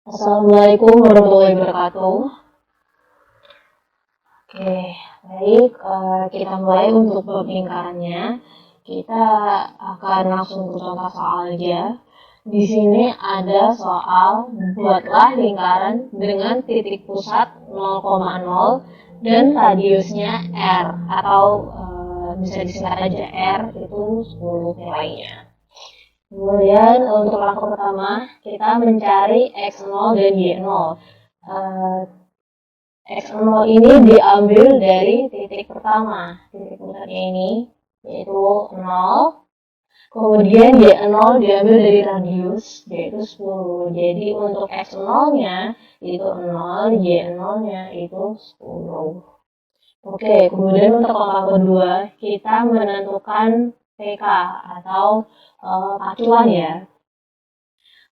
Assalamualaikum warahmatullahi wabarakatuh. Oke, baik. Kita mulai untuk bab lingkarannya. Kita akan langsung ke contoh soal aja. Di sini ada soal buatlah lingkaran dengan titik pusat 0,0 dan radiusnya R atau bisa disingkat aja R itu 10 nilainya. Kemudian untuk langkah pertama kita mencari x0 dan y0. X0 ini diambil dari titik pertama, titik pusatnya ini yaitu 0. Kemudian Y0 diambil dari radius yaitu 10. Jadi untuk X0-nya itu 0, Y0-nya itu 10. Oke, kemudian untuk langkah kedua kita menentukan PK atau pacuan ya.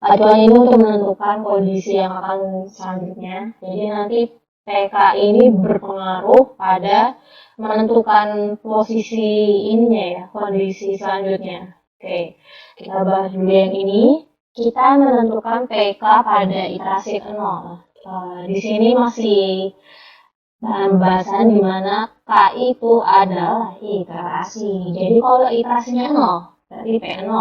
Pacuan ini untuk menentukan kondisi yang akan selanjutnya. Jadi nanti PK ini berpengaruh pada menentukan posisi ininya ya, kondisi selanjutnya. Oke, kita bahas dulu yang ini. Kita menentukan PK pada iterasi ke 0. Di sini masih pembahasan di mana K itu adalah iterasi. Jadi kalau iterasinya 0, berarti P0.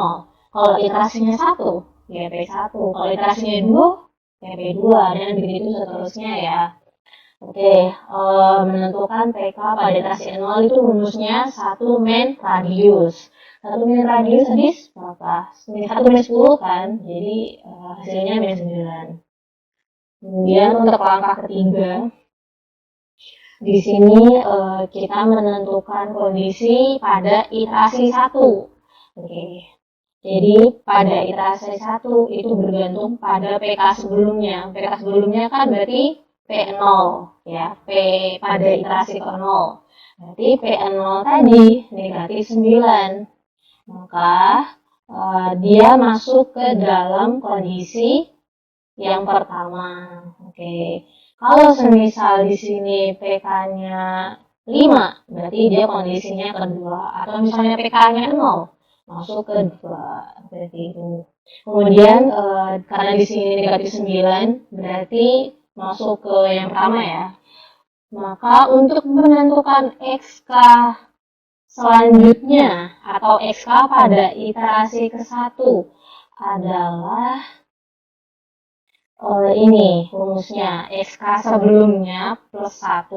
Kalau iterasinya 1, ya P1. Kalau iterasinya 2, ya P2. Dan begitu seterusnya ya. Oke, menentukan PK pada iterasi 0 itu rumusnya 1 min radius. 1 min radius tadi berapa? 1 min 10 kan? Jadi hasilnya min 9. Kemudian untuk langkah ketiga, di sini kita menentukan kondisi pada iterasi 1. Oke. Jadi pada iterasi 1 itu bergantung pada PK sebelumnya. PK sebelumnya kan berarti P0 ya, P pada iterasi ke 0. Berarti P0 tadi negatif 9. Maka dia masuk ke dalam kondisi yang pertama. Oke. Kalau semisal di sini PK-nya 5, berarti dia kondisinya kedua. Atau misalnya PK-nya 0, masuk ke 2. Berarti itu. Kemudian karena di sini negatif 9, berarti masuk ke yang pertama ya. Maka untuk menentukan XK selanjutnya atau XK pada iterasi ke-1 adalah ini rumusnya XK sebelumnya plus 1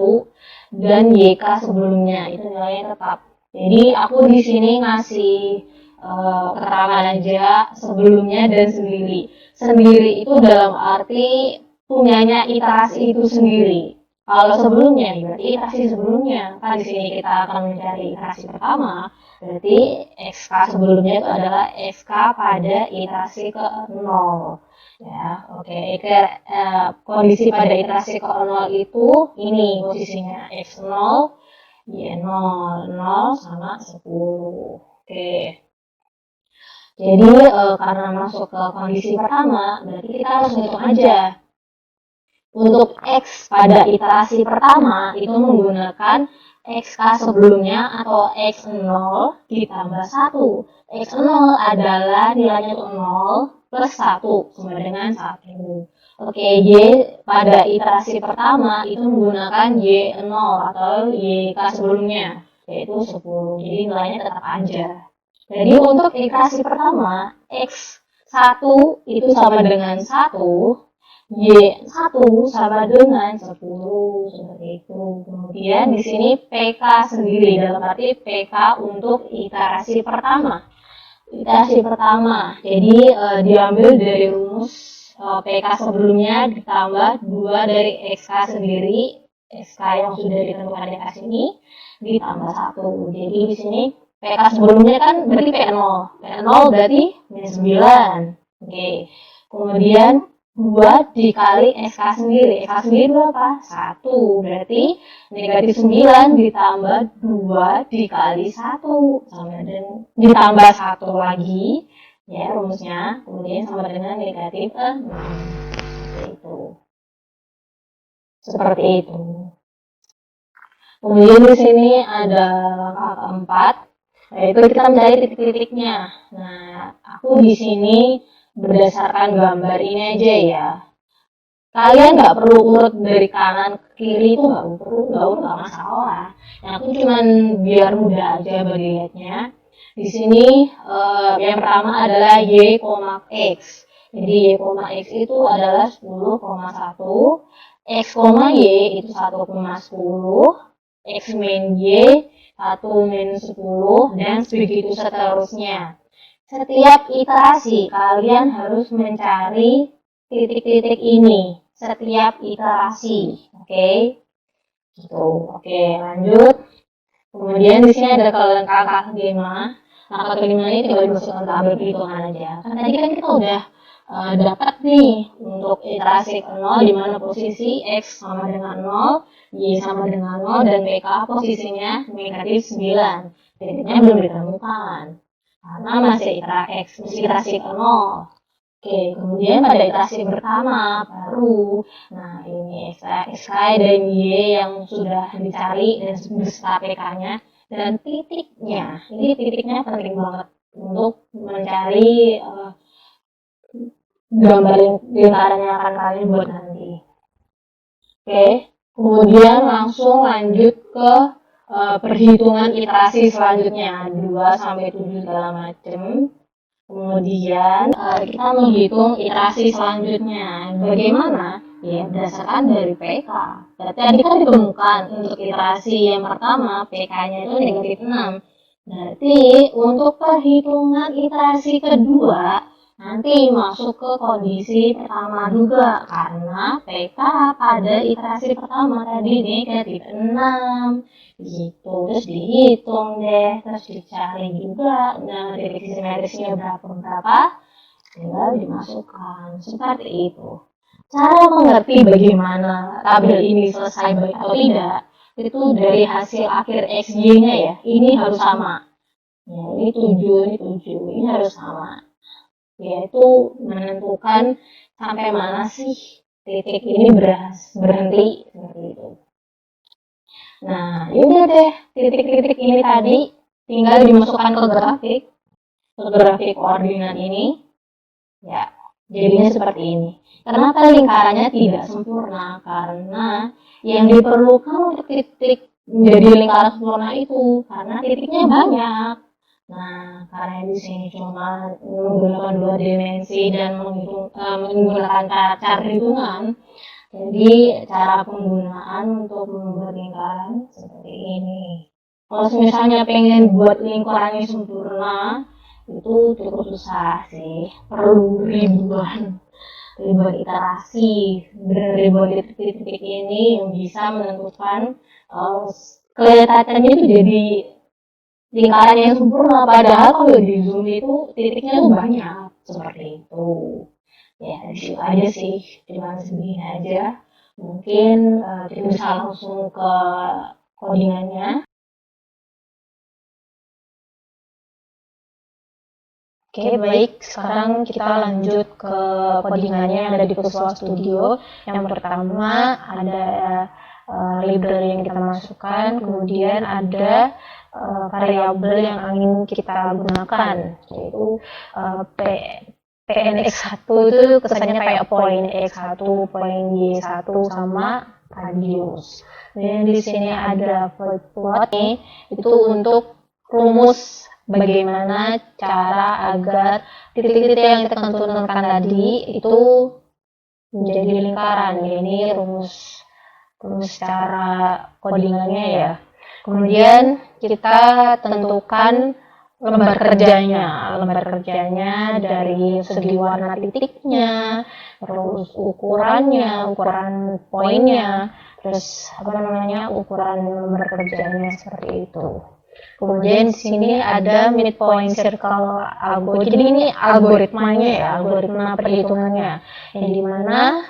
dan YK sebelumnya itu nilainya tetap. Jadi aku di sini ngasih keterangan aja sebelumnya dan sendiri. Sendiri itu dalam arti punyanya iterasi itu sendiri. Kalau sebelumnya berarti iterasi sebelumnya. Kan di sini kita akan mencari iterasi pertama. Berarti XK sebelumnya itu adalah XK pada iterasi ke 0. Ya, oke. Kondisi pada iterasi ke 0 itu ini posisinya X0, Y0, 0 sama 10. Oke. Jadi karena masuk ke kondisi pertama, berarti kita harus hitung aja. Untuk X pada iterasi pertama itu menggunakan XK sebelumnya atau X0 ditambah 1. X0 adalah nilainya itu 0 plus 1 sama dengan 1. Oke, Y pada iterasi pertama itu menggunakan Y0 atau YK sebelumnya, yaitu 10. Jadi nilainya tetap aja. Jadi untuk iterasi pertama, X1 itu sama dengan 1, Y1 sama dengan 10, seperti itu. Kemudian di sini PK sendiri, dalam arti PK untuk iterasi pertama. Iterasi pertama, jadi diambil dari rumus PK sebelumnya ditambah 2 dari XK sendiri, XK yang sudah ditentukan di atas ini, ditambah 1. Jadi di sini PK sebelumnya kan berarti P0. P0 berarti min 9. Oke. Kemudian 2 dikali XK sendiri. XK sendiri berapa? 1. Berarti negatif 9 ditambah 2 dikali 1. Sama dengan ditambah 1 lagi. Ya, rumusnya. Kemudian sama dengan negatif 6. Seperti itu. Kemudian di sini ada langkah keempat, yaitu kita mencari titik-titiknya. Nah, aku di sini berdasarkan gambar ini aja ya. Kalian nggak perlu urut dari kanan ke kiri, itu nggak masalah. Yang aku cuman biar mudah aja bagi lihatnya. Di sini yang pertama adalah y, x. Jadi y, x itu adalah 10,1, x, y itu 1,10, x min y 1 min 10, dan begitu seterusnya. Setiap iterasi kalian harus mencari titik-titik ini. Setiap iterasi, oke? Gitu. Oke, lanjut. Kemudian di sini ada kakak kelima. Kakak kelima ini tinggal dimasukkan ke tabel perhitungan aja. Kan tadi kan kita udah dapat nih untuk iterasi ke 0 di mana posisi x sama dengan 0, y sama dengan 0, dan pk posisinya negatif 9. Titiknya belum ditemukan karena masih iterasi ke 0. Oke, kemudian pada iterasi pertama baru, nah ini x dan y yang sudah dicari dan beserta pk-nya, dan titiknya. Ini titiknya penting banget untuk mencari gambar lingkaran yang akan kalian buat nanti. Oke, kemudian langsung lanjut ke perhitungan iterasi selanjutnya, 2 sampai 7 segala macam. Kemudian kita menghitung iterasi selanjutnya. Bagaimana? Ya berdasarkan dari PK. Berarti tadi kan ditemukan untuk iterasi yang pertama PK-nya itu negatif 6. Berarti untuk perhitungan iterasi kedua nanti masuk ke kondisi pertama juga, karena PK pada iterasi pertama tadi negatif 6 gitu. Terus dihitung deh, terus dicari juga titik simetrisnya berapa, tinggal dimasukkan seperti itu. Cara mengerti bagaimana tabel ini selesai baik atau tidak itu dari hasil akhir XY-nya ya, ini harus sama ya, ini 7, ini harus sama, yaitu menentukan sampai mana sih titik ini berhenti seperti itu. Nah, yaudah deh, titik-titik ini tadi tinggal dimasukkan ke grafik koordinat ini. Ya, jadinya seperti ini. Kenapa lingkarannya tidak sempurna? Karena yang diperlukan untuk titik menjadi lingkaran sempurna itu karena titiknya banyak. Nah, karena di sini cuma menggunakan 2 dimensi dan menggunakan cara hitungan, jadi cara penggunaan untuk membuat lingkaran seperti ini. Kalau misalnya pengen buat lingkarannya sempurna, itu cukup susah sih, perlu ribuan iterasi, ribuan titik-titik ini yang bisa menentukan kelihatannya itu jadi lingkaran yang sempurna, padahal kalau di zoom itu titiknya tuh banyak seperti itu. Ya, itu aja sih, cuma segini aja. Mungkin kita bisa langsung ke codingannya. Oke, baik. Sekarang kita lanjut ke codingannya yang ada di Visual Studio. Yang pertama ada library yang kita masukkan, kemudian ada variabel yang ingin kita gunakan, yaitu PNX1 itu kesannya kayak poin X1, poin Y1 sama radius. Dan di sini ada void plot nih, itu untuk rumus bagaimana cara agar titik-titik yang kita tentukan tadi itu menjadi lingkaran. Ini rumus cara codingannya ya. Kemudian kita tentukan lembar kerjanya dari segi warna titiknya, terus ukuran poinnya, terus ukuran lembar kerjanya seperti itu. Kemudian di sini ada midpoint circle algoritma. Jadi ini algoritmanya ya, algoritma perhitungannya. Yang dimana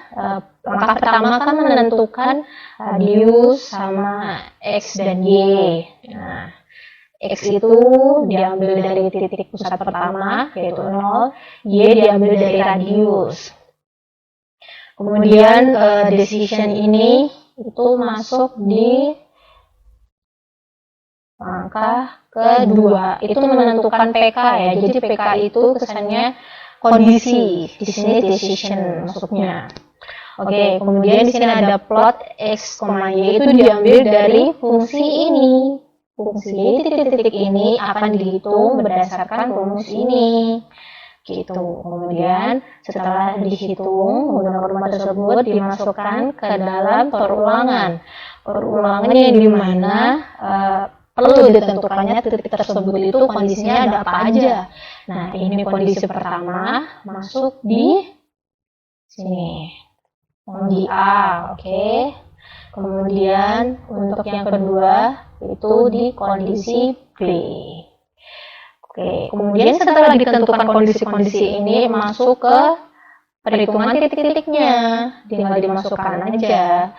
langkah pertama kan menentukan radius sama X dan Y. Nah, X itu diambil dari titik pusat pertama, yaitu 0, Y diambil dari radius. Kemudian decision ini itu masuk di langkah kedua, itu menentukan PK ya. Jadi PK itu kesannya kondisi, di sini decision masuknya. Oke, kemudian di sini ada plot X, Y itu diambil dari fungsi ini. Fungsi Y titik-titik ini akan dihitung berdasarkan rumus ini. Gitu. Kemudian setelah dihitung, menggunakan rumah tersebut dimasukkan ke dalam perulangan. Perulangannya di mana perlu ditentukannya titik tersebut itu kondisinya ada apa aja. Nah, ini kondisi pertama masuk di sini. Di A, oke. Kemudian untuk yang kedua itu di kondisi B. Oke, kemudian setelah ditentukan kondisi-kondisi ini masuk ke perhitungan titik-titiknya, tinggal dimasukkan aja.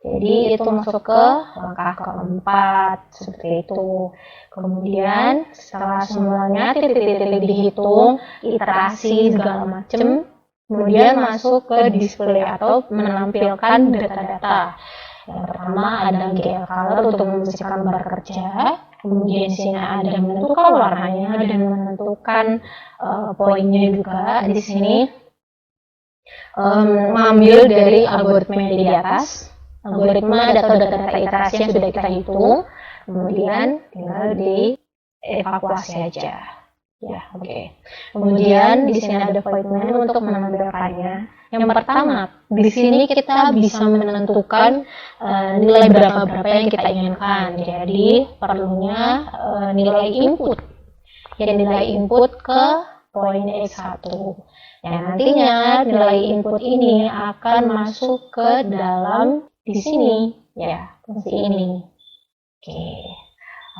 Jadi itu masuk ke langkah keempat, seperti itu. Kemudian setelah semuanya titik-titik dihitung, iterasi segala macam, kemudian masuk ke display atau menampilkan data-data. Yang pertama ada GL color untuk membersihkan lembar kerja. Kemudian di sini ada menentukan warnanya dan menentukan poinnya juga. Di sini mengambil dari algoritma di atas. Algoritma atau data-data iterasi yang sudah kita hitung, kemudian tinggal dievakuasi aja. Ya, oke. Kemudian di sini ada void menu untuk menampilkannya. Yang pertama, di sini kita bisa menentukan nilai berapa yang kita inginkan. Jadi perlunya nilai input. Ya, nilai input ke poin X1. Yang nantinya nilai input ini akan masuk ke dalam di sini, ya, fungsi ini. Oke,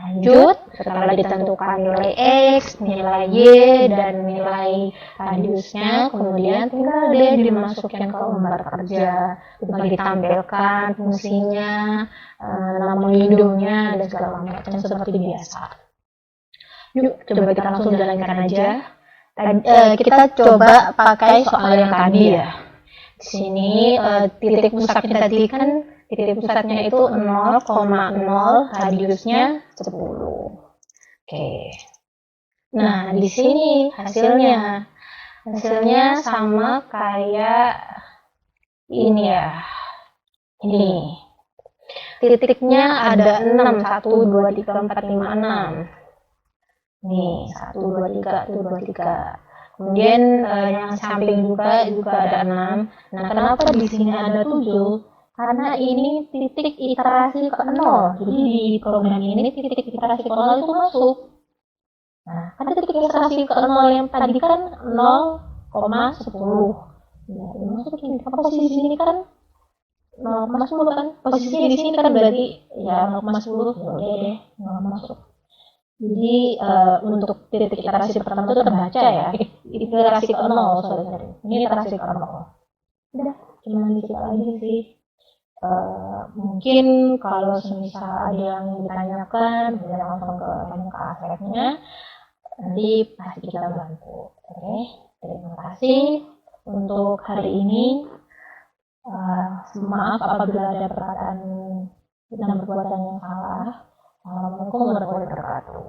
lanjut. Setelah ditentukan nilai X, nilai Y, dan nilai radiusnya, kemudian tinggal dia dimasukkan ke lembar kerja, tinggal ditampilkan fungsinya, nama windownya, dan segala macam seperti biasa. Yuk, coba kita langsung jalankan aja. Kita coba pakai soal yang tadi ya. Di sini titik pusatnya tadi kan titik pusatnya itu 0,0, radiusnya 10. Oke. Nah, di sini hasilnya sama kayak ini ya. Ini. Titiknya ada 6, 1, 2, 3, 4, 5, 6. Nih, 1, 2, 3, 1, 2, 3. Kemudian yang samping juga ada 6. Nah, kenapa di sini ada 7? Karena ini titik iterasi ke 0. Jadi di program ini titik iterasi ke 0 itu masuk. Nah, kan titik iterasi ke 0 yang tadi kan 0,10. Ya, dimasukin. Posisi di sini kan 0,10 kan? Posisinya di sini kan berarti ya 0,10. Ya udah deh, 0 masuk. Jadi untuk titik iterasi pertama itu terbaca ya, iterasi ke 0, sorry. Ini iterasi ke 0. Udah, cuma dikit aja sih. Mungkin kalau semisal ada yang ditanyakan, bisa langsung tanya ke Asepnya, nanti pasti kita bantu. Oke, terima kasih untuk hari ini. Maaf apabila ada perkataan dan perbuatan yang salah. Assalamualaikum warahmatullahi wabarakatuh.